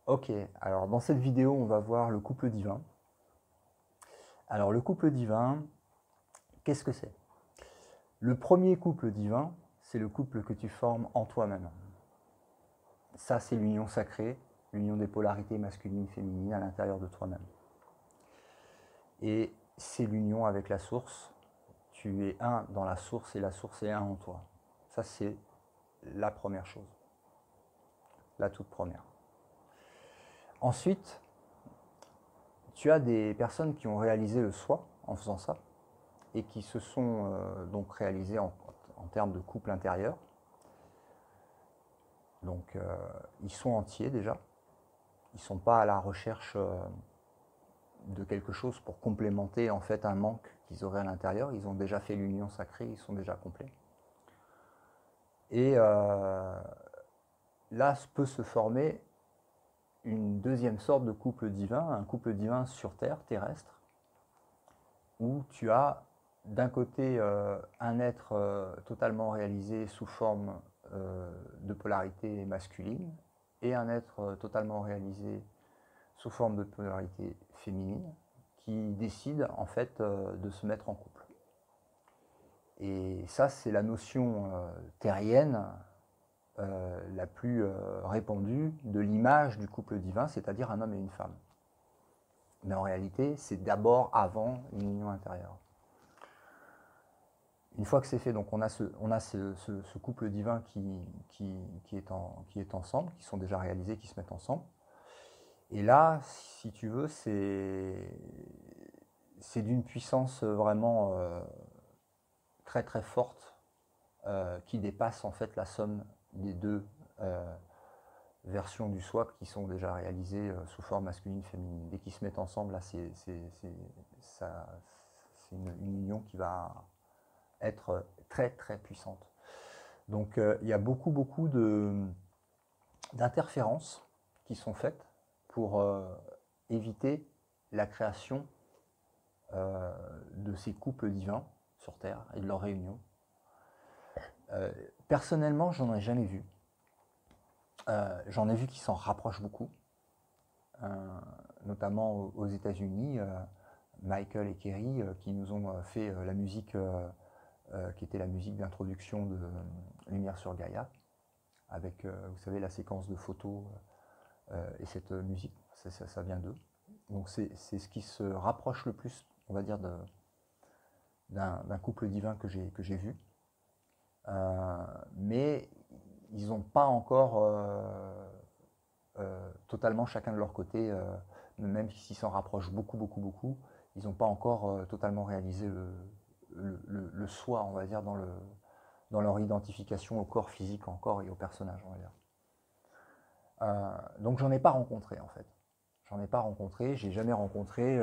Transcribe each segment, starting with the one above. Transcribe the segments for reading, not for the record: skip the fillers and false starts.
Ok, alors dans cette vidéo, on va voir le couple divin. Alors le couple divin, qu'est-ce que c'est? Le premier couple divin, c'est le couple que tu formes en toi-même. Ça, c'est l'union sacrée, l'union des polarités masculines et féminines à l'intérieur de toi-même. Et c'est l'union avec la source. Tu es un dans la source et la source est un en toi. Ça, c'est la première chose, la toute première. Ensuite, tu as des personnes qui ont réalisé le soi en faisant ça et qui se sont donc réalisées en termes de couple intérieur. Donc ils sont entiers déjà, ils ne sont pas à la recherche de quelque chose pour complémenter en fait un manque qu'ils auraient à l'intérieur. Ils ont déjà fait l'union sacrée, ils sont déjà complets. Et là peut se former une deuxième sorte de couple divin, un couple divin sur Terre, terrestre, où tu as d'un côté un être totalement réalisé sous forme de polarité masculine et un être totalement réalisé sous forme de polarité féminine qui décide en fait de se mettre en couple. Et ça, c'est la notion terrienne la plus répandue de l'image du couple divin, c'est-à-dire un homme et une femme. Mais en réalité, c'est d'abord avant une union intérieure. Une fois que c'est fait, donc on a ce couple divin qui est ensemble, qui sont déjà réalisés, qui se mettent ensemble. Et là, si tu veux, c'est d'une puissance vraiment très très forte qui dépasse en fait la somme des deux versions du soi qui sont déjà réalisées sous forme masculine féminine. Dès qu'ils se mettent ensemble, là, c'est une union qui va être très très puissante. Donc il y a beaucoup d'interférences qui sont faites pour éviter la création de ces couples divins sur Terre et de leur réunion. Personnellement, j'en ai jamais vu. J'en ai vu qui s'en rapprochent beaucoup, notamment aux États-Unis. Michael et Kerry qui nous ont fait la musique qui était la musique d'introduction de Lumière sur Gaïa, avec, vous savez, la séquence de photos et cette musique, ça vient d'eux. Donc c'est ce qui se rapproche le plus, on va dire, d'un couple divin que j'ai vu. Mais ils n'ont pas encore totalement chacun de leur côté, même s'ils s'en rapprochent beaucoup, ils n'ont pas encore totalement réalisé le soi, on va dire, dans leur identification au corps physique encore et au personnage, on va dire. Donc j'en ai pas rencontré en fait. J'en ai pas rencontré, j'ai jamais rencontré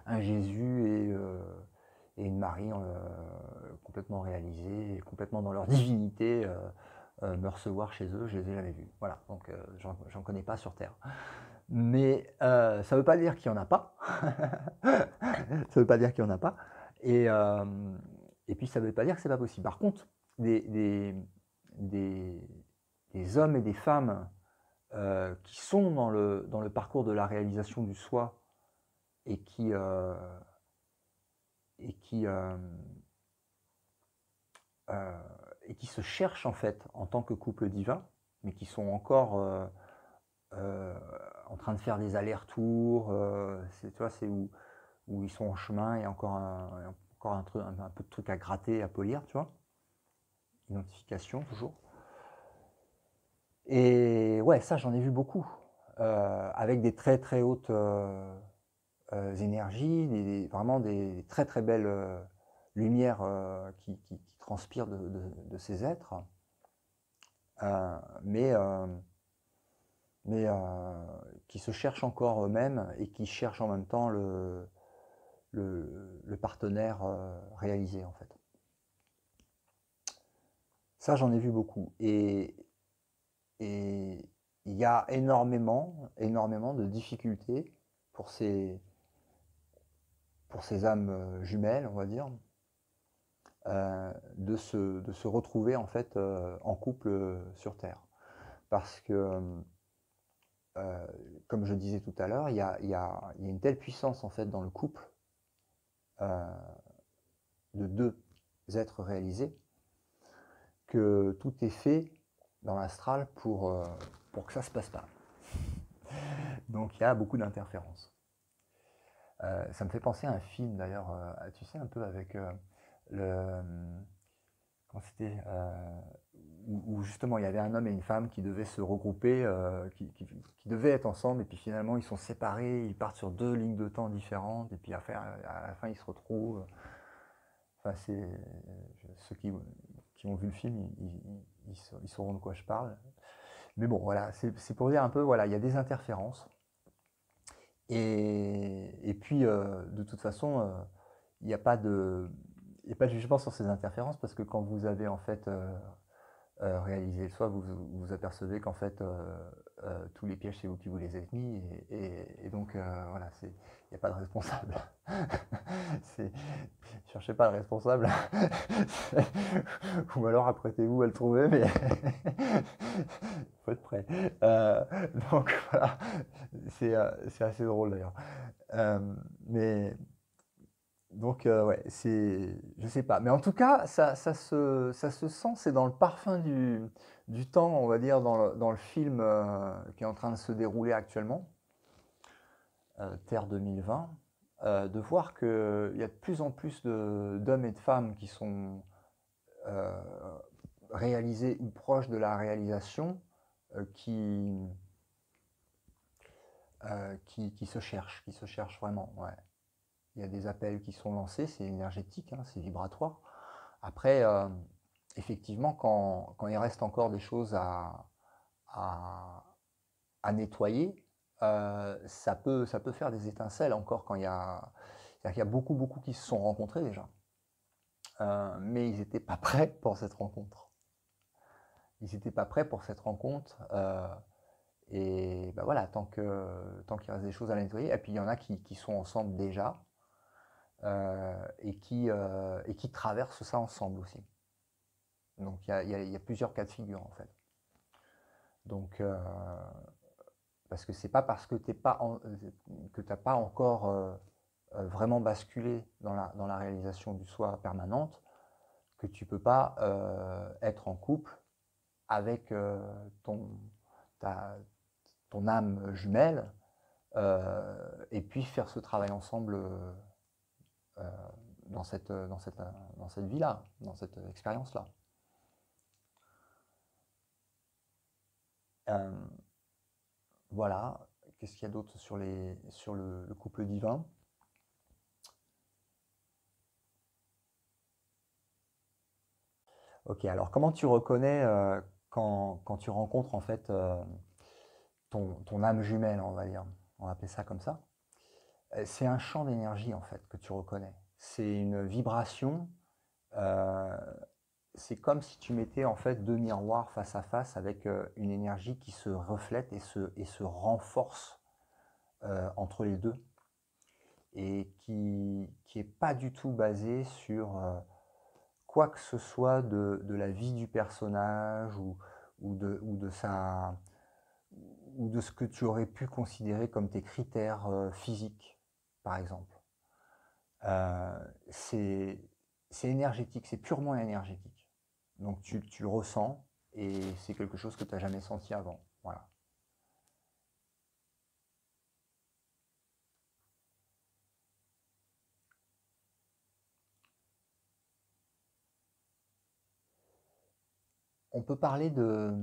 un Jésus et une Marie complètement réalisés, complètement dans leur divinité, me recevoir chez eux, je les ai jamais vus. Voilà, donc j'en connais pas sur Terre. Mais ça veut pas dire qu'il y en a pas. Ça veut pas dire qu'il y en a pas. Et puis ça veut pas dire que c'est pas possible. Par contre, des, des hommes et des femmes qui sont dans le parcours de la réalisation du soi et et qui, euh, et qui se cherchent en fait en tant que couple divin, mais qui sont encore euh, en train de faire des allers-retours, tu vois, c'est où ils sont en chemin, il y a encore un peu de trucs à gratter, à polir, tu vois, identification toujours. Et ouais, ça j'en ai vu beaucoup, avec des très très hautes énergies, vraiment des très très belles lumières qui transpirent de ces êtres, mais, mais qui se cherchent encore eux-mêmes et qui cherchent en même temps le partenaire réalisé en fait. Ça j'en ai vu beaucoup. Et il y a énormément de difficultés pour pour ces âmes jumelles, on va dire, de se retrouver en fait en couple sur Terre. Parce que comme je disais tout à l'heure, il y a une telle puissance en fait dans le couple de deux êtres réalisés que tout est fait dans l'astral pour que ça se passe pas. Donc il y a beaucoup d'interférences. Ça me fait penser à un film d'ailleurs, tu sais, un peu avec le. Comment c'était où justement il y avait un homme et une femme qui devaient se regrouper, qui devaient être ensemble, et puis finalement ils sont séparés, ils partent sur deux lignes de temps différentes, et puis à la fin ils se retrouvent. Enfin, ceux qui ont vu le film, ils sauront de quoi je parle. Mais bon, voilà, c'est pour dire un peu, voilà, il y a des interférences. Et puis, de toute façon, il n'y a pas de, il y a pas de jugement sur ces interférences parce que quand vous avez en fait réalisé le soi, vous apercevez qu'en fait tous les pièges c'est vous qui vous les avez mis et donc voilà, il n'y a pas de responsable. Cherchez pas le responsable ou alors apprêtez-vous à le trouver, mais faut être prêt. Donc voilà, c'est assez drôle d'ailleurs. Mais donc ouais, je sais pas. Mais en tout cas, ça se sent, c'est dans le parfum du temps, on va dire, dans le film qui est en train de se dérouler actuellement, Terre 2020, de voir qu'il y a de plus en plus d'hommes et de femmes qui sont euh, réalisés ou proches de la réalisation, euh, qui, qui se cherchent vraiment. Ouais. Il y a des appels qui sont lancés, c'est énergétique, hein, c'est vibratoire. Après, effectivement, quand il reste encore des choses à, à nettoyer, ça peut faire des étincelles encore quand il y a, c'est-à-dire qu'il y a beaucoup, beaucoup qui se sont rencontrés déjà. Mais ils n'étaient pas prêts pour cette rencontre. Ils n'étaient pas prêts pour cette rencontre. Et ben voilà, tant qu'il reste des choses à nettoyer, et puis il y en a qui sont ensemble déjà, et qui traversent ça ensemble aussi. Donc il y a plusieurs cas de figure en fait. Donc parce que c'est pas parce que tu n'as pas encore vraiment basculé dans la réalisation du soi permanente que tu peux pas être en couple avec ta, ton âme jumelle et puis faire ce travail ensemble euh, dans cette vie-là, dans cette expérience-là. Euh, voilà. Qu'est-ce qu'il y a d'autre sur le couple divin? Ok, alors comment tu reconnais quand tu rencontres en fait ton âme jumelle, on va dire, on va appeler ça comme ça. C'est un champ d'énergie en fait que tu reconnais. C'est une vibration. euh, c'est comme si tu mettais en fait deux miroirs face à face avec une énergie qui se reflète et se renforce entre les deux et qui est pas du tout basée sur quoi que ce soit de la vie du personnage ou de sa ou de ce que tu aurais pu considérer comme tes critères physiques, par exemple. Euh, c'est énergétique, c'est purement énergétique. Donc tu le ressens et c'est quelque chose que tu n'as jamais senti avant. Voilà. On peut parler de...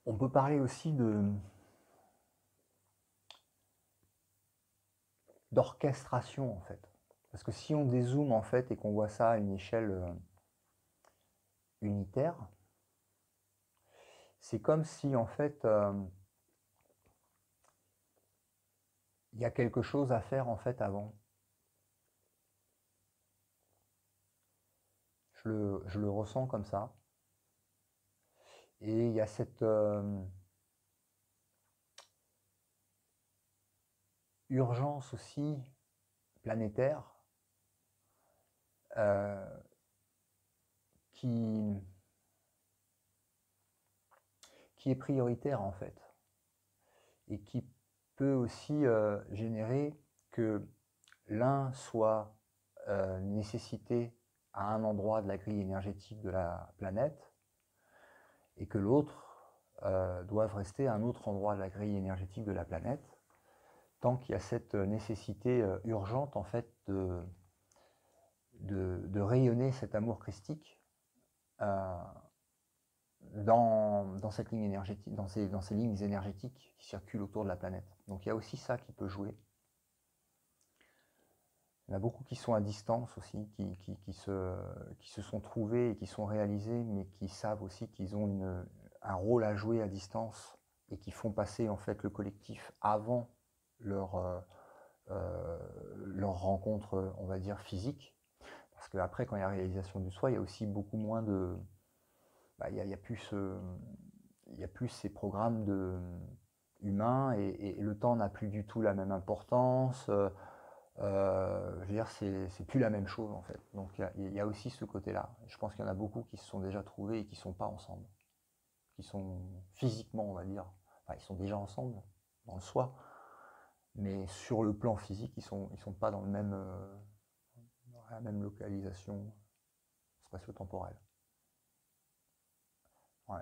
On peut parler aussi d'orchestration en fait. Parce que si on dézoome en fait et qu'on voit ça à une échelle unitaire, c'est comme si en fait il y a quelque chose à faire en fait avant. Je le ressens comme ça. Et il y a cette urgence aussi planétaire qui est prioritaire en fait, et qui peut aussi générer que l'un soit nécessité à un endroit de la grille énergétique de la planète, et que l'autre doive rester à un autre endroit de la grille énergétique de la planète, tant qu'il y a cette nécessité urgente en fait de rayonner cet amour christique dans cette ligne énergétique, dans ces lignes énergétiques qui circulent autour de la planète. Donc il y a aussi ça qui peut jouer. Il y en a beaucoup qui sont à distance aussi, qui se sont trouvés et qui sont réalisés, mais qui savent aussi qu'ils ont un rôle à jouer à distance et qui font passer en fait le collectif avant leur rencontre, on va dire, physique. Parce qu'après, quand il y a réalisation du soi, il y a aussi beaucoup moins de... il y a plus ces programmes humains, et le temps n'a plus du tout la même importance. Je veux dire, c'est plus la même chose en fait. Donc il y a aussi ce côté-là. Je pense qu'il y en a beaucoup qui se sont déjà trouvés et qui ne sont pas ensemble. Qui sont physiquement, on va dire, enfin, ils sont déjà ensemble, dans le soi, mais sur le plan physique, ils sont pas dans la même localisation spatio-temporelle. Ouais.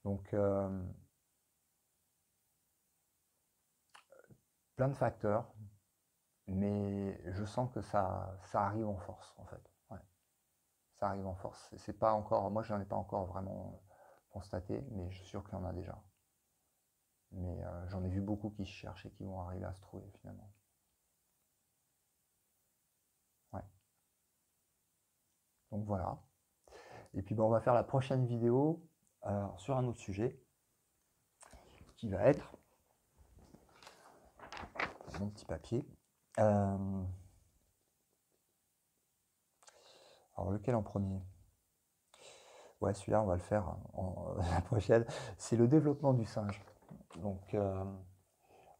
Donc, plein de facteurs, mais je sens que ça arrive en force, en fait. Ouais. Ça arrive en force. C'est pas encore, moi, je n'en ai pas encore vraiment constaté, mais je suis sûr qu'il y en a déjà. Mais j'en ai vu beaucoup qui se cherchent et qui vont arriver à se trouver, finalement. Ouais. Donc voilà. Et puis on va faire la prochaine vidéo sur un autre sujet qui va être mon petit papier. Alors lequel en premier? Ouais, celui-là on va le faire la prochaine. C'est le développement du singe. Donc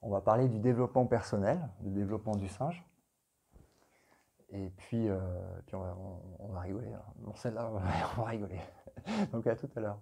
on va parler du développement personnel, du développement du singe. Et puis on va rigoler. Bon, celle-là, on va rigoler. Donc à tout à l'heure.